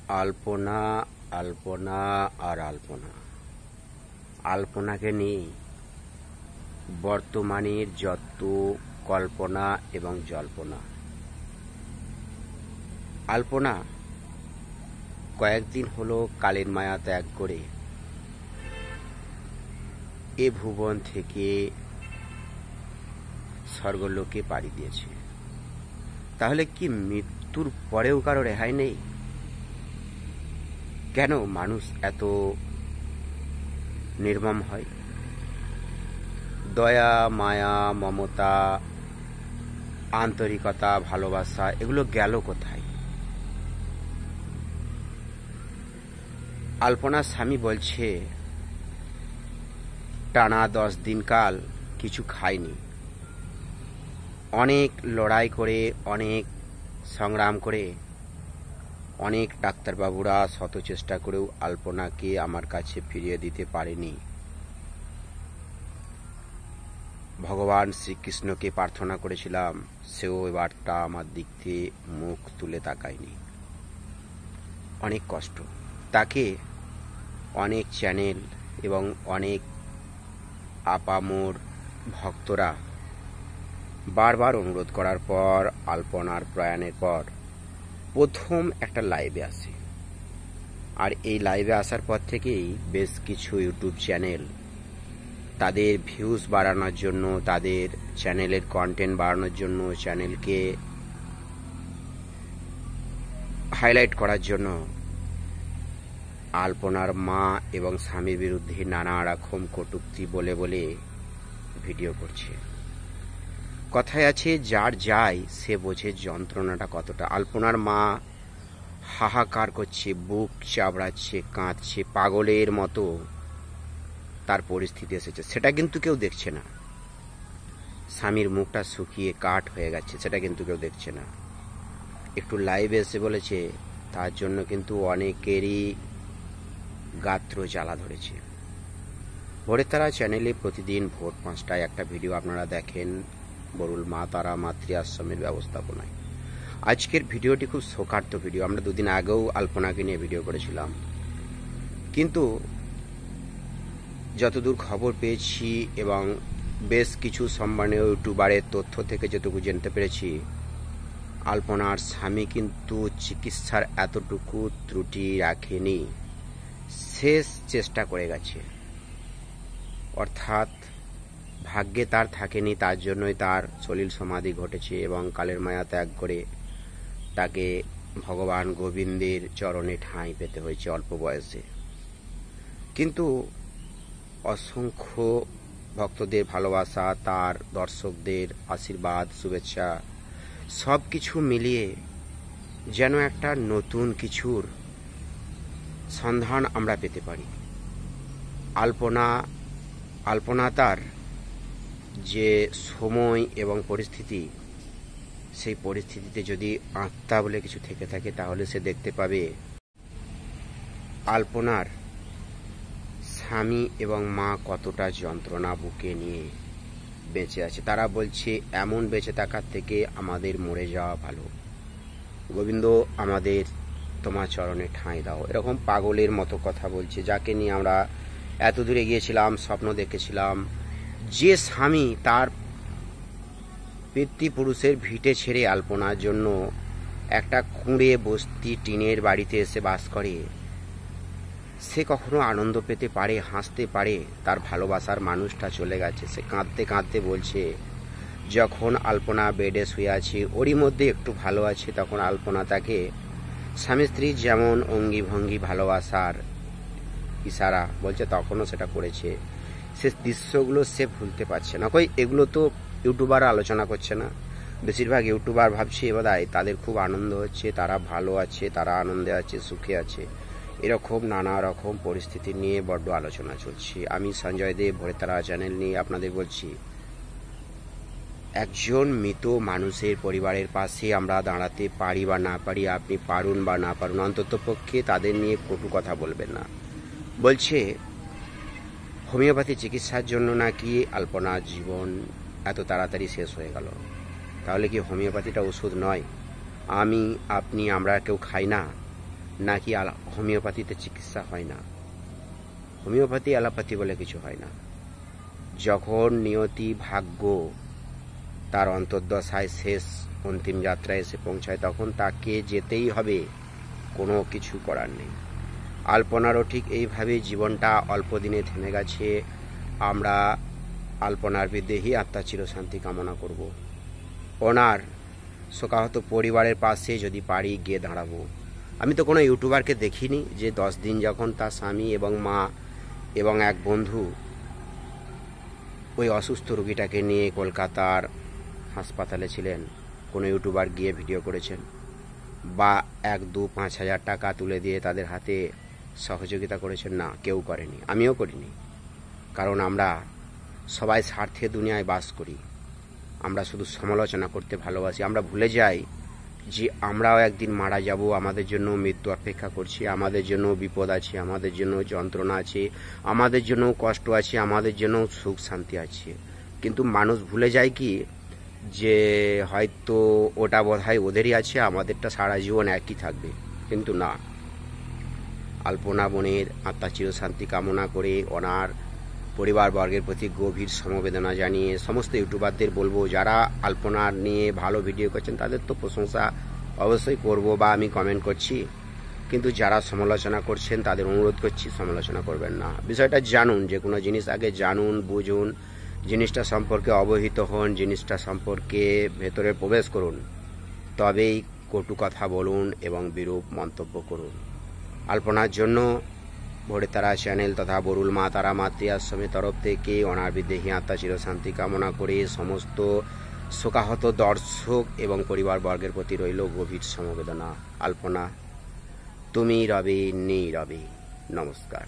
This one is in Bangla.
আলপনা আলপনা আর আলপনা। আলপনাকে নিয়ে বর্তমানের যত কল্পনা এবং জল্পনা। আলপনা কয়েকদিন হলো কালের মায়া ত্যাগ করে এ ভুবন থেকে স্বর্গলোকে পাড়ি দিয়েছে। তাহলে কি মৃত্যুর পরেও কারো রেহাই নেই? কেন মানুষ এত নির্মম হয়? দয়া, মায়া, মমতা, আন্তরিকতা, ভালোবাসা এগুলো গেল কোথায়? আলপনার স্বামী বলছে টানা 10 দিন কাল কিছু খায়নি। অনেক লড়াই করে, অনেক সংগ্রাম করে, অনেক ডাক্তারবাবুরা শত চেষ্টা করেও আলপনাকে আমার কাছে ফিরিয়ে দিতে পারেনি। ভগবান শ্রীকৃষ্ণকে প্রার্থনা করেছিলাম, সেও এবারটা আমার দিক থেকে মুখ তুলে তাকায়নি। অনেক কষ্ট। তাকে অনেক চ্যানেল এবং অনেক আপামোর ভক্তরা বারবার অনুরোধ করার পর আলপনার প্রয়াণের পর প্রথম একটা লাইভে আসে। আর এই লাইভে আসার পর থেকেই বেশ কিছু ইউটিউব চ্যানেল তাদের ভিউজ বাড়ানোর জন্য, তাদের চ্যানেলের কন্টেন্ট বাড়ানোর জন্য, চ্যানেলকে হাইলাইট করার জন্য আলপনার মা এবং স্বামীর বিরুদ্ধে নানা রকম কটূক্তি বলে বলে ভিডিও করছে। কথায় আছে, যার যায় সে বোঝে যন্ত্রণাটা কতটা। আলপনার মা হাহাকার করছে, বুক চাবড়াচ্ছে, কাঁদছে, পাগলের মতো তার পরিস্থিতি এসেছে। সেটা কিন্তু কেউ দেখছে না। স্বামীর মুখটা শুকিয়ে কাঠ হয়ে গেছে, সেটা কিন্তু কেউ দেখছে না। একটু লাইভে এসে বলেছে, তার জন্য কিন্তু অনেকেরই গাত্র জ্বালা ধরেছে। ভোরের তারা চ্যানেলে প্রতিদিন ভোর 5টায় একটা ভিডিও আপনারা দেখেন, বরুল মা তারা মাতৃ আশ্রমের ব্যবস্থাপনায়। আজকের ভিডিওটি খুব শোকার্ত ভিডিও। আমরা 2 দিন আগেও আলপনাকে নিয়ে ভিডিও করেছিলাম, কিন্তু যতদূর খবর পেয়েছি এবং বেশ কিছু সম্মানীয় ইউটিউবারের তথ্য থেকে যেটুকু জানতে পেরেছি, আলপনার স্বামী কিন্তু চিকিৎসার এতটুকু ত্রুটি রাখেনি, শেষ চেষ্টা করে গেছে। অর্থাৎ ভাগ্যে তার থাকেনি, তার জন্যই তার সলিল সমাধি ঘটেছে এবং কালের মায়া ত্যাগ করে তাকে ভগবান গোবিন্দের চরণে ঠাঁই পেতে হয়েছে অল্প বয়সে। কিন্তু অসংখ্য ভক্তদের ভালোবাসা, তার দর্শকদের আশীর্বাদ, শুভেচ্ছা সব কিছু মিলিয়ে যেন একটা নতুন কিছুর সন্ধান আমরা পেতে পারি। আলপনা তার যে সময় এবং পরিস্থিতি, সেই পরিস্থিতিতে যদি আত্মা বলে কিছু থেকে থাকে, তাহলে সে দেখতে পাবে আলপনার স্বামী এবং মা কতটা যন্ত্রণা বুকে নিয়ে বেঁচে আছে। তারা বলছে, এমন বেঁচে থাকার থেকে আমাদের মরে যাওয়া ভালো। গোবিন্দ, আমাদের তোমার চরণে ঠাঁই দাও। এরকম পাগলের মতো কথা বলছে, যাকে নিয়ে আমরা এত দূরে গিয়েছিলাম, স্বপ্ন দেখেছিলাম। যে স্বামী তার পিতৃপুরুষের ভিটে ছেড়ে আলপনার জন্য একটা কুঁড়ে বস্তি টিনের বাড়িতে এসে বাস করে, সে কখনো আনন্দ পেতে পারে, হাসতে পারে? তার ভালোবাসার মানুষটা চলে গেছে। সে কাঁদতে কাঁদতে বলছে, যখন আলপনা বেডে শুয়ে আছে, ওরই মধ্যে একটু ভালো আছে, তখন আলপনা তাকে স্বামী স্ত্রী যেমন অঙ্গি ভঙ্গি, ভালোবাসার ইশারা বলছে, তখনও সেটা করেছে। সে দৃশ্যগুলো সে ভুলতে পারছে না। কই এগুলো তো ইউটিউবার আলোচনা করছে না। বেশিরভাগ ইউটিউবার ভাবছে বোধহয় তাদের খুব আনন্দ হচ্ছে, তারা ভালো আছে, তারা আনন্দে আছে, সুখে আছে। এরকম নানা রকম পরিস্থিতি নিয়ে বড্ড আলোচনা চলছে। আমি সঞ্জয় দেব, ভোরের তারা চ্যানেল নিয়ে আপনাদের বলছি, একজন মৃত মানুষের পরিবারের পাশে আমরা দাঁড়াতে পারি বা না পারি, আপনি পারুন বা না পারুন, অন্তত পক্ষে তাদের নিয়ে কটু কথা বলবেন না। বলছে হোমিওপ্যাথি চিকিৎসার জন্য নাকি আলপনার জীবন এত তাড়াতাড়ি শেষ হয়ে গেল। তাহলে কি হোমিওপ্যাথিটা ওষুধ নয়? আমি, আপনি, আমরা কেউ খাই না? নাকি হোমিওপ্যাথিতে চিকিৎসা হয় না? হোমিওপ্যাথি অ্যালোপ্যাথি বলে কিছু হয় না। যখন নিয়তি ভাগ্য তার অন্তর্দশায় শেষ অন্তিম যাত্রায় এসে পৌঁছায় তখন তাকে যেতেই হবে, কোনো কিছু করার নেই। আলপনারও ঠিক এইভাবেই জীবনটা অল্প দিনে থেমে গেছে। আমরা আলপনার বিদেহী আত্মার চিরশান্তি কামনা করব। ওনার শোকাহত পরিবারের পাশে যদি পারি গিয়ে দাঁড়াবো। আমি তো কোনো ইউটিউবারকে দেখিনি যে 10 দিন যখন তার স্বামী এবং মা এবং এক বন্ধু ওই অসুস্থ রোগীটাকে নিয়ে কলকাতার হাসপাতালে ছিলেন, কোনো ইউটিউবার গিয়ে ভিডিও করেছেন বা 1, 2, 5 হাজার টাকা তুলে দিয়ে তাদের হাতে সহযোগিতা করেছেন? না, কেউ করেনি, আমিও করিনি। কারণ আমরা সবাই স্বার্থে দুনিয়ায় বাস করি। আমরা শুধু সমালোচনা করতে ভালোবাসি। আমরা ভুলে যাই যে আমরাও একদিন মারা যাব, আমাদের জন্য মৃত্যু অপেক্ষা করছে, আমাদের জন্য বিপদ আছে, আমাদের জন্য যন্ত্রণা আছে, আমাদের জন্য কষ্ট আছে, আমাদের জন্য সুখ শান্তি আছে। কিন্তু মানুষ ভুলে যায় কি যে হয়তো ওটা বোধহয় ওদেরই আছে, আমাদেরটা সারা জীবন একই থাকবে। কিন্তু না, আলপনা বোনের আত্মার চিরশান্তি কামনা করে ওনার পরিবারবর্গের প্রতি গভীর সমবেদনা জানিয়ে সমস্ত ইউটিউবারদের বলবো, যারা আলপনার নিয়ে ভালো ভিডিও করছেন তাদের তো প্রশংসা অবশ্যই করব বা আমি কমেন্ট করছি, কিন্তু যারা সমালোচনা করছেন তাদের অনুরোধ করছি সমালোচনা করবেন না। বিষয়টা জানুন, যে কোনো জিনিস আগে জানুন, বুঝুন, জিনিসটা সম্পর্কে অবহিত হন, জিনিসটা সম্পর্কে ভেতরে প্রবেশ করুন, তবেই কটু কথা বলুন এবং বিরূপ মন্তব্য করুন। আলপনার জন্য ভোরে তারা চ্যানেল তথা বরুল মা তারা মাতৃ আশ্রমের তরফ থেকে ওনার বিদেহী আত্মা চিরশান্তি কামনা করে সমস্ত শোকাহত দর্শক এবং পরিবারবর্গের প্রতি রইল গভীর সমবেদনা। আলপনা, তুমি রবে নীরবে। নমস্কার।